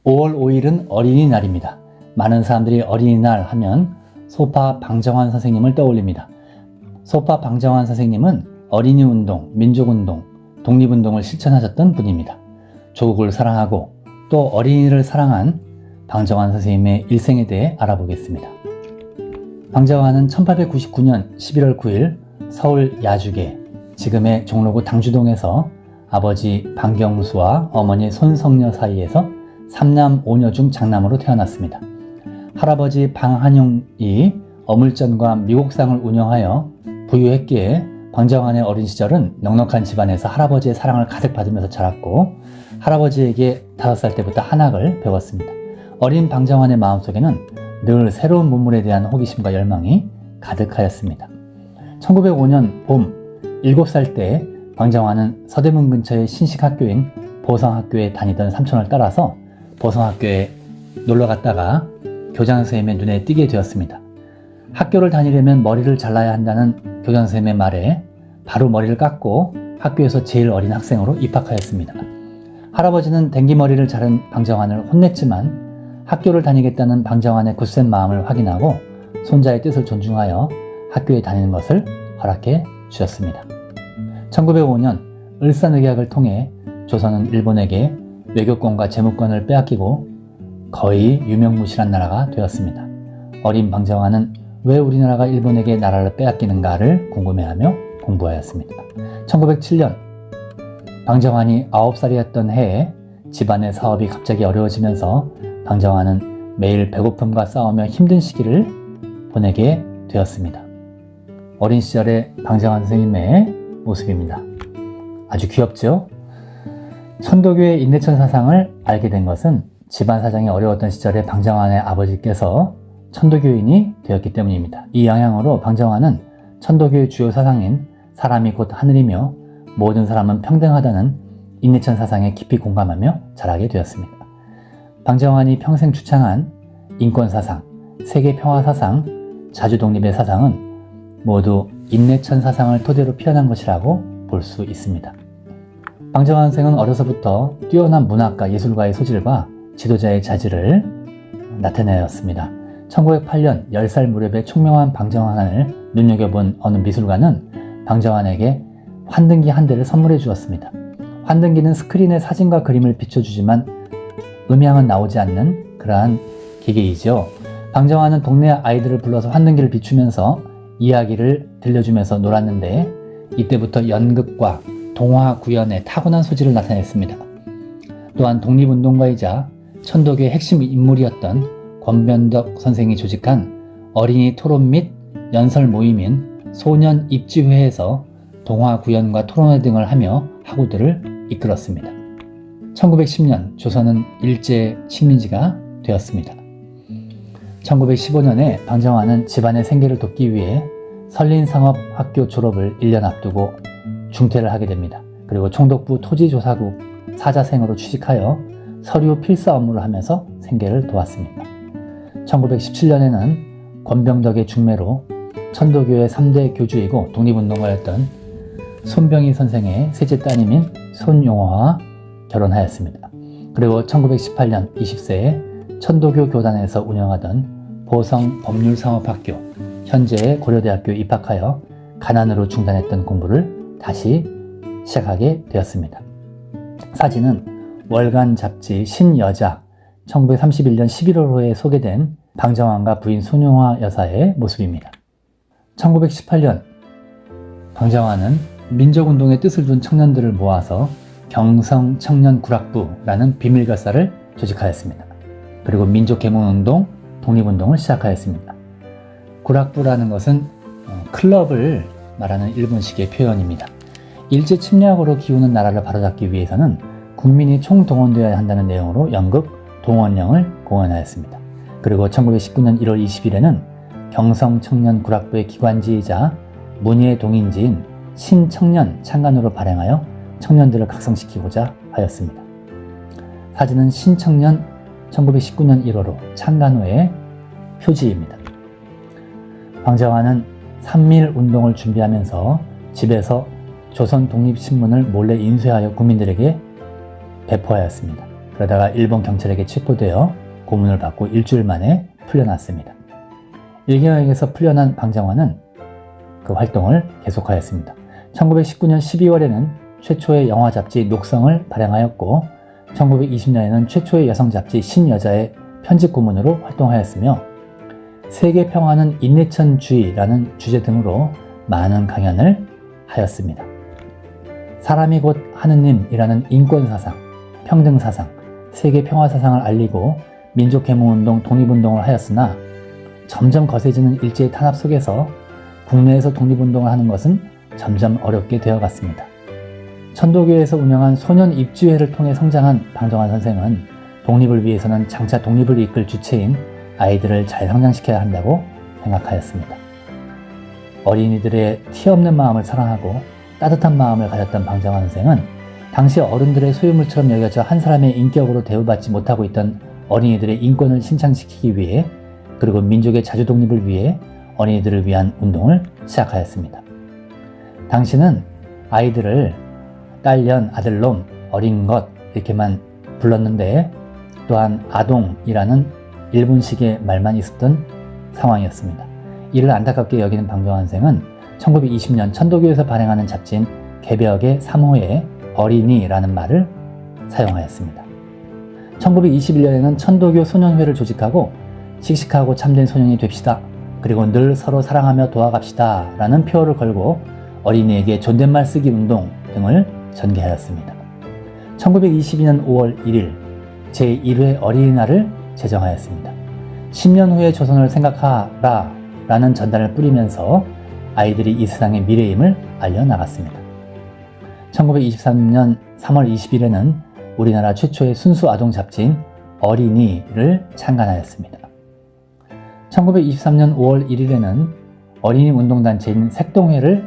5월 5일은 어린이날입니다. 많은 사람들이 어린이날 하면 소파 방정환 선생님을 떠올립니다. 소파 방정환 선생님은 어린이운동, 민족운동, 독립운동을 실천하셨던 분입니다. 조국을 사랑하고 또 어린이를 사랑한 방정환 선생님의 일생에 대해 알아보겠습니다. 방정환은 1899년 11월 9일 서울 야죽에 지금의 종로구 당주동에서 아버지 방경수와 어머니 손성녀 사이에서 3남 5녀 중 장남으로 태어났습니다. 할아버지 방한용이 어물전과 미곡상을 운영하여 부유했기에 방정환의 어린 시절은 넉넉한 집안에서 할아버지의 사랑을 가득 받으면서 자랐고 할아버지에게 5살 때부터 한학을 배웠습니다. 어린 방정환의 마음속에는 늘 새로운 문물에 대한 호기심과 열망이 가득하였습니다. 1905년 봄 7살 때 방정환은 서대문 근처의 신식학교인 보성학교에 다니던 삼촌을 따라서 보성학교에 놀러 갔다가 교장 선생님의 눈에 띄게 되었습니다. 학교를 다니려면 머리를 잘라야 한다는 교장 선생님의 말에 바로 머리를 깎고 학교에서 제일 어린 학생으로 입학하였습니다. 할아버지는 댕기머리를 자른 방정환을 혼냈지만 학교를 다니겠다는 방정환의 굳센 마음을 확인하고 손자의 뜻을 존중하여 학교에 다니는 것을 허락해 주셨습니다. 1905년 을사늑약을 통해 조선은 일본에게 외교권과 재무권을 빼앗기고 거의 유명무실한 나라가 되었습니다. 어린 방정환은 왜 우리나라가 일본에게 나라를 빼앗기는가를 궁금해하며 공부하였습니다. 1907년 방정환이 9살이었던 해에 집안의 사업이 갑자기 어려워지면서 방정환은 매일 배고픔과 싸우며 힘든 시기를 보내게 되었습니다. 어린 시절의 방정환 선생님의 모습입니다. 아주 귀엽죠? 천도교의 인내천 사상을 알게 된 것은 집안 사정이 어려웠던 시절에 방정환의 아버지께서 천도교인이 되었기 때문입니다. 이 영향으로 방정환은 천도교의 주요 사상인 사람이 곧 하늘이며 모든 사람은 평등하다는 인내천 사상에 깊이 공감하며 자라게 되었습니다. 방정환이 평생 주창한 인권사상, 세계평화사상, 자주독립의 사상은 모두 인내천 사상을 토대로 피어난 것이라고 볼 수 있습니다. 방정환 선생은 어려서부터 뛰어난 문학과 예술가의 소질과 지도자의 자질을 나타내었습니다. 1908년 10살 무렵에 총명한 방정환을 눈여겨본 어느 미술가는 방정환에게 환등기 한 대를 선물해 주었습니다. 환등기는 스크린에 사진과 그림을 비춰주지만 음향은 나오지 않는 그러한 기계이죠. 방정환은 동네 아이들을 불러서 환등기를 비추면서 이야기를 들려주면서 놀았는데 이때부터 연극과 동화 구연에 타고난 소질을 나타냈습니다. 또한 독립운동가이자 천도교의 핵심 인물이었던 권변덕 선생이 조직한 어린이 토론 및 연설 모임인 소년 입지회에서 동화 구연과 토론회 등을 하며 학우들을 이끌었습니다. 1910년 조선은 일제 식민지가 되었습니다. 1915년에 방정환은 집안의 생계를 돕기 위해 선린상업학교 졸업을 1년 앞두고 중퇴를 하게 됩니다. 그리고 총독부 토지조사국 사자생으로 취직하여 서류 필사 업무를 하면서 생계를 도왔습니다. 1917년에는 권병덕의 중매로 천도교의 3대 교주이고 독립운동가였던 손병희 선생의 셋째 따님인 손용화와 결혼하였습니다. 그리고 1918년 20세에 천도교 교단에서 운영하던 보성법률상업학교, 현재의 고려대학교에 입학하여 가난으로 중단했던 공부를 다시 시작하게 되었습니다. 사진은 월간 잡지 신여자 1931년 11월호에 소개된 방정환과 부인 손용화 여사의 모습입니다. 1918년 방정환은 민족운동의 뜻을 둔 청년들을 모아서 경성청년구락부라는 비밀결사를 조직하였습니다. 그리고 민족개몽운동, 독립운동을 시작하였습니다. 구락부라는 것은 클럽을 말하는 일본식의 표현입니다. 일제 침략으로 기우는 나라를 바로잡기 위해서는 국민이 총동원되어야 한다는 내용으로 연극 동원령을 공언하였습니다. 그리고 1919년 1월 20일에는 경성청년구락부의 기관지이자 문예의 동인지인 신청년 창간호를 발행하여 청년들을 각성시키고자 하였습니다. 사진은 신청년 1919년 1월호 창간호의 표지입니다. 방정환은 삼밀운동을 준비하면서 집에서 조선 독립신문을 몰래 인쇄하여 국민들에게 배포하였습니다. 그러다가 일본 경찰에게 체포되어 고문을 받고 일주일 만에 풀려났습니다. 일경에게서 풀려난 방정환은 그 활동을 계속하였습니다. 1919년 12월에는 최초의 영화 잡지 녹성을 발행하였고 1920년에는 최초의 여성 잡지 신여자의 편집 고문으로 활동하였으며 세계 평화는 인내천주의라는 주제 등으로 많은 강연을 하였습니다. 사람이 곧 하느님이라는 인권사상, 평등사상, 세계 평화사상을 알리고 민족개몽운동, 독립운동을 하였으나 점점 거세지는 일제의 탄압 속에서 국내에서 독립운동을 하는 것은 점점 어렵게 되어갔습니다. 천도교에서 운영한 소년 입지회를 통해 성장한 방정환 선생은 독립을 위해서는 장차 독립을 이끌 주체인 아이들을 잘 성장시켜야 한다고 생각하였습니다. 어린이들의 티없는 마음을 사랑하고 따뜻한 마음을 가졌던 방정환 선생은 당시 어른들의 소유물처럼 여겨져 한 사람의 인격으로 대우받지 못하고 있던 어린이들의 인권을 신창시키기 위해 그리고 민족의 자주 독립을 위해 어린이들을 위한 운동을 시작하였습니다. 당시는 아이들을 딸년, 아들놈, 어린 것 이렇게만 불렀는데 또한 아동이라는 일본식의 말만 있었던 상황이었습니다. 이를 안타깝게 여기는 방정환 선생은 1920년 천도교에서 발행하는 잡지인 개벽의 3호에 어린이라는 말을 사용하였습니다. 1921년에는 천도교 소년회를 조직하고 씩씩하고 참된 소년이 됩시다. 그리고 늘 서로 사랑하며 도와갑시다 라는 표어를 걸고 어린이에게 존댓말 쓰기 운동 등을 전개하였습니다. 1922년 5월 1일 제1회 어린이날을 제정하였습니다. 10년 후의 조선을 생각하라 라는 전단을 뿌리면서 아이들이 이 세상의 미래임을 알려나갔습니다. 1923년 3월 20일에는 우리나라 최초의 순수 아동 잡지인 어린이를 창간하였습니다. 1923년 5월 1일에는 어린이 운동단체인 색동회를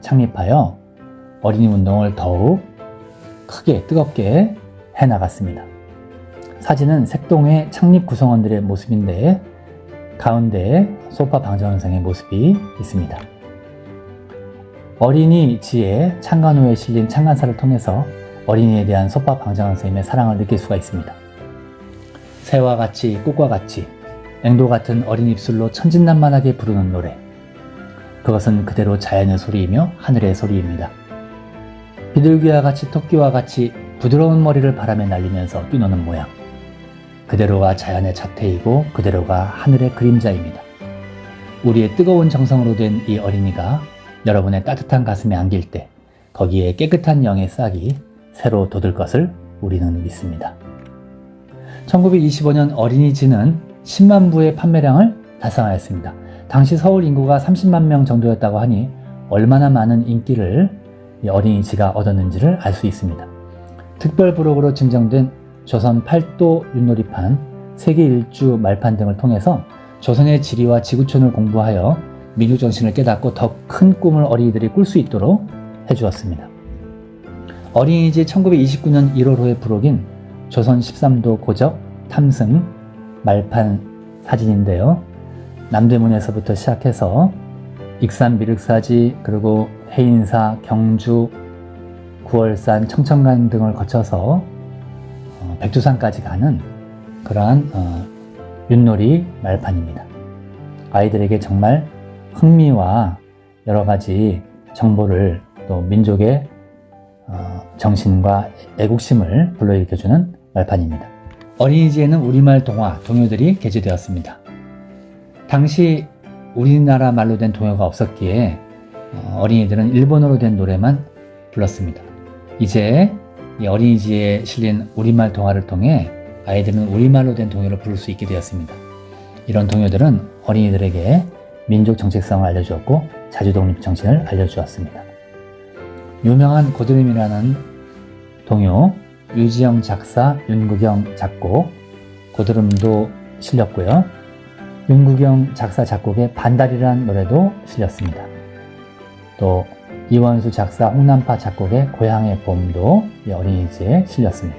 창립하여 어린이 운동을 더욱 크게 뜨겁게 해나갔습니다. 사진은 색동회 창립 구성원들의 모습인데 가운데에 소파 방정환 선생의 모습이 있습니다. 어린이지에 창간호에 실린 창간사를 통해서 어린이에 대한 소파 방정환 선생님의 사랑을 느낄 수가 있습니다. 새와 같이 꽃과 같이 앵도 같은 어린 입술로 천진난만하게 부르는 노래, 그것은 그대로 자연의 소리이며 하늘의 소리입니다. 비둘기와 같이 토끼와 같이 부드러운 머리를 바람에 날리면서 뛰노는 모양, 그대로가 자연의 자태이고 그대로가 하늘의 그림자입니다. 우리의 뜨거운 정성으로 된 이 어린이가 여러분의 따뜻한 가슴에 안길 때 거기에 깨끗한 영의 싹이 새로 돋을 것을 우리는 믿습니다. 1925년 어린이지는 10만 부의 판매량을 달성하였습니다. 당시 서울 인구가 30만 명 정도였다고 하니 얼마나 많은 인기를 이 어린이지가 얻었는지를 알 수 있습니다. 특별 부록으로 증정된 조선 8도 윷놀이판, 세계 일주 말판 등을 통해서 조선의 지리와 지구촌을 공부하여 민족정신을 깨닫고 더 큰 꿈을 어린이들이 꿀 수 있도록 해주었습니다. 어린이지 1929년 1월호의 부록인 조선 13도 고적 탐승 말판 사진인데요. 남대문에서부터 시작해서 익산 미륵사지, 그리고 해인사, 경주, 구월산, 청천간 등을 거쳐서 백두산까지 가는 그러한 윷놀이 말판입니다. 아이들에게 정말 흥미와 여러 가지 정보를 또 민족의 정신과 애국심을 불러일으켜주는 말판입니다. 어린이지에는 우리말 동화, 동요들이 게재되었습니다. 당시 우리나라 말로 된 동요가 없었기에 어린이들은 일본어로 된 노래만 불렀습니다. 이제 이 어린이지에 실린 우리말 동화를 통해 아이들은 우리말로 된 동요를 부를 수 있게 되었습니다. 이런 동요들은 어린이들에게 민족 정체성을 알려주었고 자주독립 정신을 알려주었습니다. 유명한 고드름이라는 동요, 유지영 작사, 윤구경 작곡, 고드름도 실렸고요. 윤구경 작사 작곡의 반달이라는 노래도 실렸습니다. 또 이원수 작사, 홍남파 작곡의 고향의 봄도 이 어린이지에 실렸습니다.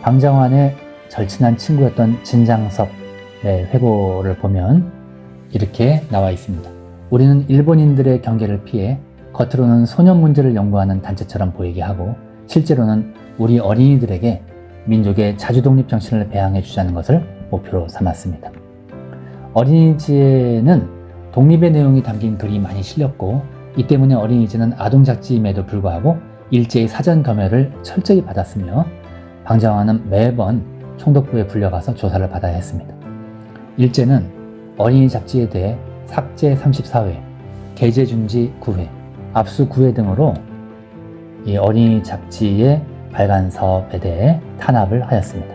방정환의 절친한 친구였던 진장섭의 회고를 보면 이렇게 나와 있습니다. 우리는 일본인들의 경계를 피해 겉으로는 소년 문제를 연구하는 단체처럼 보이게 하고 실제로는 우리 어린이들에게 민족의 자주독립 정신을 배양해 주자는 것을 목표로 삼았습니다. 어린이집에는 독립의 내용이 담긴 글이 많이 실렸고, 이 때문에 어린이집은 아동잡지임에도 불구하고 일제의 사전 검열을 철저히 받았으며 방정환은 매번 총독부에 불려가서 조사를 받아야 했습니다. 일제는 어린이 잡지에 대해 삭제 34회, 게재 중지 9회, 압수 9회 등으로 이 어린이 잡지의 발간 사업에 대해 탄압을 하였습니다.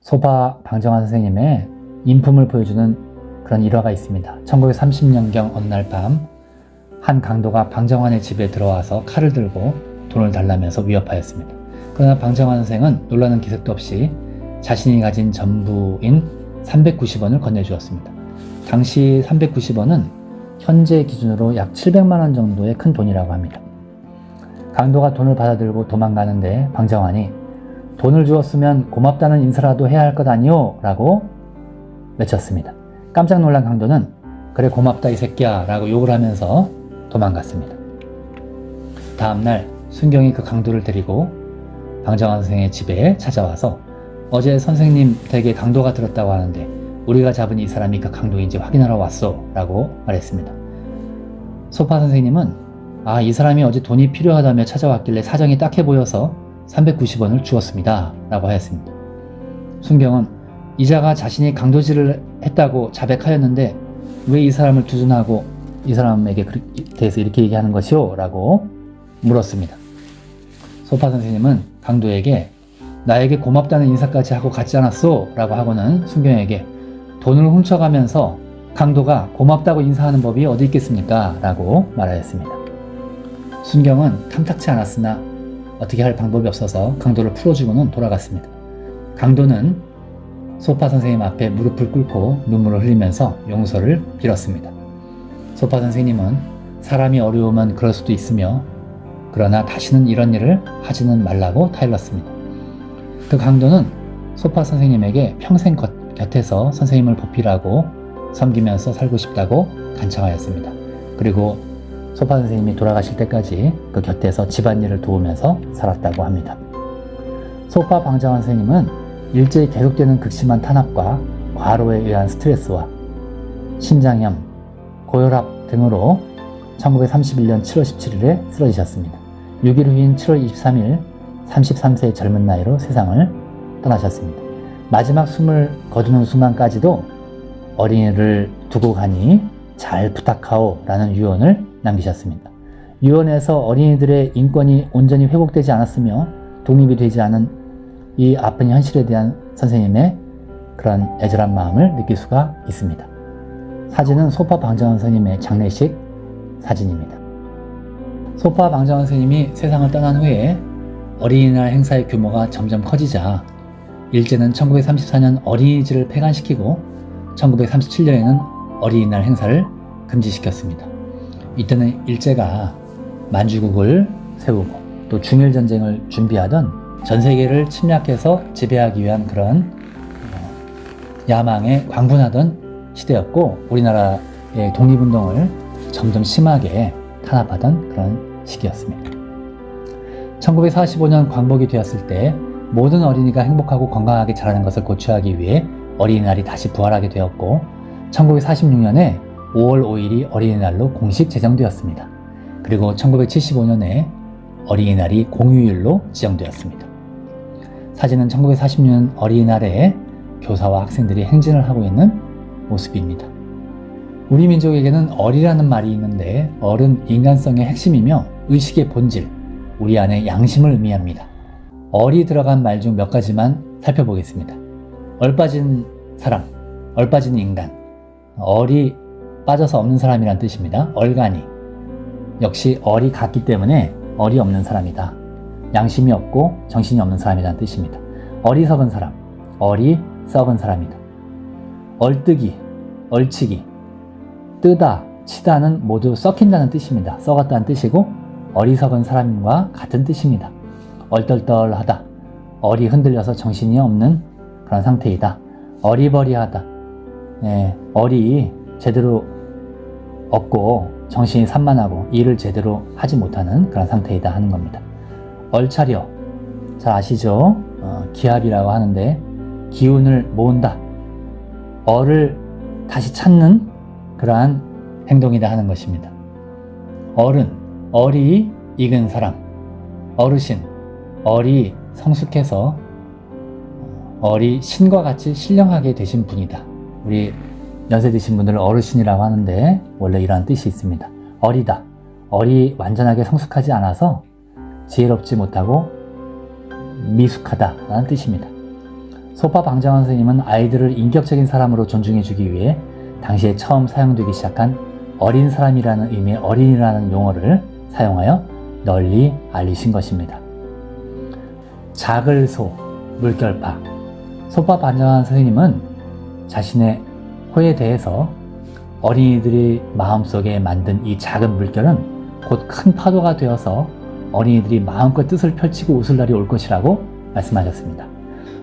소파 방정환 선생님의 인품을 보여주는 그런 일화가 있습니다. 1930년경 어느 날 밤 한 강도가 방정환의 집에 들어와서 칼을 들고 돈을 달라면서 위협하였습니다. 그러나 방정환 선생은 놀라는 기색도 없이 자신이 가진 전부인 390원을 건네주었습니다. 당시 390원은 현재 기준으로 약 700만 원 정도의 큰 돈이라고 합니다. 강도가 돈을 받아들고 도망가는데 방정환이 돈을 주었으면 고맙다는 인사라도 해야 할 것 아니오? 라고 외쳤습니다. 깜짝 놀란 강도는 그래 고맙다 이 새끼야 라고 욕을 하면서 도망갔습니다. 다음날 순경이 그 강도를 데리고 방정환 선생의 집에 찾아와서 어제 선생님 댁에 강도가 들었다고 하는데 우리가 잡은 이 사람이 그 강도인지 확인하러 왔소 라고 말했습니다. 소파 선생님은 이 사람이 어제 돈이 필요하다며 찾아왔길래 사정이 딱해 보여서 390원을 주었습니다 라고 하였습니다. 순경은 이자가 자신이 강도질을 했다고 자백하였는데 왜 이 사람을 두둔하고 이 사람에게 대해서 이렇게 얘기하는 것이오? 라고 물었습니다. 소파 선생님은 강도에게 나에게 고맙다는 인사까지 하고 갔지 않았소? 라고 하고는 순경에게 돈을 훔쳐가면서 강도가 고맙다고 인사하는 법이 어디 있겠습니까? 라고 말하였습니다. 순경은 탐탁치 않았으나 어떻게 할 방법이 없어서 강도를 풀어주고는 돌아갔습니다. 강도는 소파 선생님 앞에 무릎을 꿇고 눈물을 흘리면서 용서를 빌었습니다. 소파 선생님은 사람이 어려우면 그럴 수도 있으며 그러나 다시는 이런 일을 하지는 말라고 타일렀습니다. 그 강도는 소파 선생님에게 평생 곁에서 선생님을 보필하고 섬기면서 살고 싶다고 간청하였습니다. 그리고 소파 선생님이 돌아가실 때까지 그 곁에서 집안일을 도우면서 살았다고 합니다. 소파 방정환 선생님은 일제히 계속되는 극심한 탄압과 과로에 의한 스트레스와 신장염, 고혈압 등으로 1931년 7월 17일에 쓰러지셨습니다. 6일 후인 7월 23일 33세의 젊은 나이로 세상을 떠나셨습니다. 마지막 숨을 거두는 순간까지도 어린이를 두고 가니 잘 부탁하오 라는 유언을 남기셨습니다. 유언에서 어린이들의 인권이 온전히 회복되지 않았으며 독립이 되지 않은 이 아픈 현실에 대한 선생님의 그런 애절한 마음을 느낄 수가 있습니다. 사진은 소파 방정환 선생님의 장례식 사진입니다. 소파 방정환 선생님이 세상을 떠난 후에 어린이날 행사의 규모가 점점 커지자 일제는 1934년 어린이집을 폐간시키고 1937년에는 어린이날 행사를 금지시켰습니다. 이때는 일제가 만주국을 세우고 또 중일전쟁을 준비하던 전 세계를 침략해서 지배하기 위한 그런 야망에 광분하던 시대였고 우리나라의 독립운동을 점점 심하게 탄압하던 그런 시기였습니다. 1945년 광복이 되었을 때 모든 어린이가 행복하고 건강하게 자라는 것을 고취하기 위해 어린이날이 다시 부활하게 되었고 1946년에 5월 5일이 어린이날로 공식 제정되었습니다. 그리고 1975년에 어린이날이 공휴일로 지정되었습니다. 사진은 1946년 어린이날에 교사와 학생들이 행진을 하고 있는 모습입니다. 우리 민족에게는 어리라는 말이 있는데 어른 인간성의 핵심이며 의식의 본질, 우리 안의 양심을 의미합니다. 얼이 들어간 말 중 몇 가지만 살펴보겠습니다. 얼빠진 사람, 얼빠진 인간, 얼이 빠져서 없는 사람이란 뜻입니다. 얼간이, 역시 얼이 같기 때문에 얼이 없는 사람이다. 양심이 없고 정신이 없는 사람이라는 뜻입니다. 어리석은 사람, 얼이 썩은 사람이다. 얼뜨기, 얼치기, 뜨다, 치다는 모두 썩힌다는 뜻입니다. 썩었다는 뜻이고 어리석은 사람과 같은 뜻입니다. 얼떨떨하다, 얼이 흔들려서 정신이 없는 그런 상태이다. 어리버리하다, 얼이 제대로 없고 정신이 산만하고 일을 제대로 하지 못하는 그런 상태이다 하는 겁니다. 얼차려, 잘 아시죠? 기합이라고 하는데 기운을 모은다. 어를 다시 찾는 그러한 행동이다 하는 것입니다. 어른, 어리 익은 사람, 어르신, 어리 성숙해서 어리 신과 같이 신령하게 되신 분이다. 우리 연세 드신 분들을 어르신이라고 하는데 원래 이러한 뜻이 있습니다. 어리다. 어리 완전하게 성숙하지 않아서 지혜롭지 못하고 미숙하다 라는 뜻입니다. 소파 방정환 선생님은 아이들을 인격적인 사람으로 존중해주기 위해 당시에 처음 사용되기 시작한 어린 사람이라는 의미의 어린이라는 용어를 사용하여 널리 알리신 것입니다. 작을 소, 물결파. 소파 방정환 선생님은 자신의 호에 대해서 어린이들이 마음속에 만든 이 작은 물결은 곧 큰 파도가 되어서 어린이들이 마음껏 뜻을 펼치고 웃을 날이 올 것이라고 말씀하셨습니다.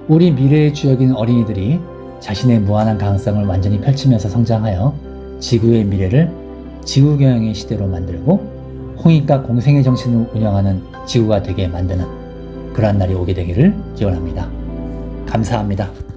우리 미래의 주역인 어린이들이 자신의 무한한 가능성을 완전히 펼치면서 성장하여 지구의 미래를 지구경영의 시대로 만들고 홍익과 공생의 정신을 운영하는 지구가 되게 만드는 그러한 날이 오게 되기를 기원합니다. 감사합니다.